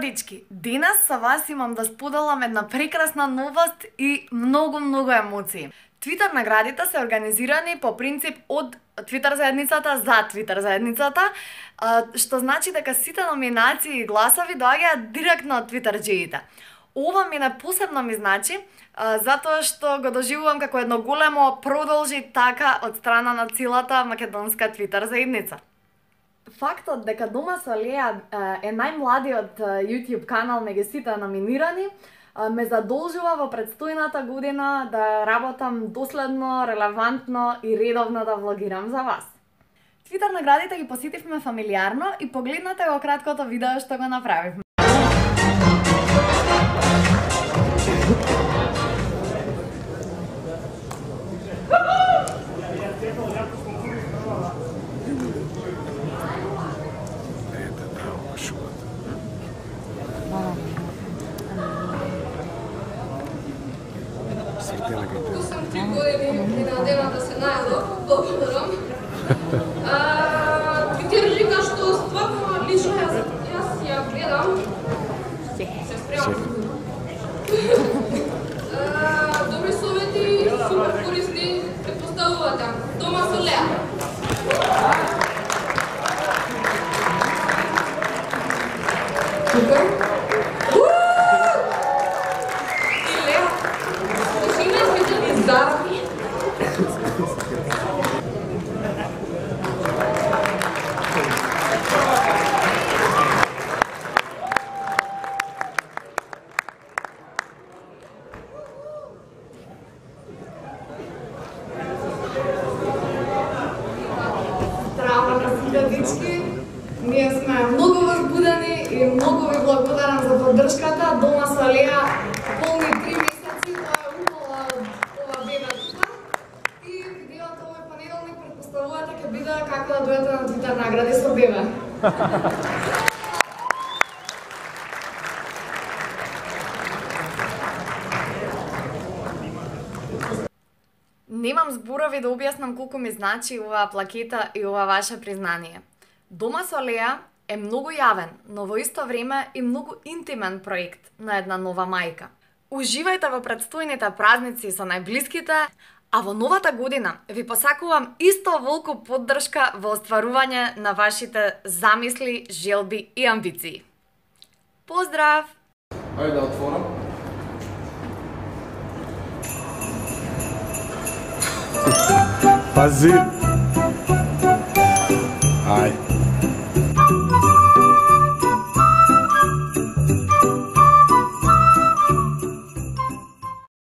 младички, денес со вас имам да споделам една прекрасна новост и многу емоции. Твитер наградите се организирани по принцип од Твитер заедницата за Твитер заедницата, што значи дека сите номинации и гласови доаѓаат директно од твитерџиите. Ова мене посебно ми значи, затоа што го доживувам како едно големо продолжи така од страна на целата македонска Твитер заедница. Фактот дека Дома со Леа е најмладиот YouTube канал меѓу сите номинирани ме задолжува во претстојната година да работам доследно, релевантно и редовно да влогирам за вас. Твитер наградите ги посетивме фамилиарно и погледнете го краткото видео што го направивме. Tu sam 3 години и надевам да се најадов, благодарам. Твитерџика што стварно лично јас ја гледам, се спремам. Добри совети, супер корисни, претпоставувате. Дома со Леа. Супер. Ние сме многу возбудени и многу ви благодарам за поддршката. Дома со Леа полни 3 месеци, тоа е убава од ова бебе тука. И видеото овој понеделник претпоставувате ќе биде како да дојдете на Твитер награди со бебе. Немам зборови да објаснам колку ми значи оваа плакета и ова ваше признание. Дома со Леа е многу јавен, но во исто време и многу интимен проект на една нова мајка. Уживајте во претстојните празници со најблиските, а во новата година ви посакувам исто волку поддршка во остварување на вашите замисли, желби и амбиции. Поздрав! Ајде да отворам. Пази! Ај.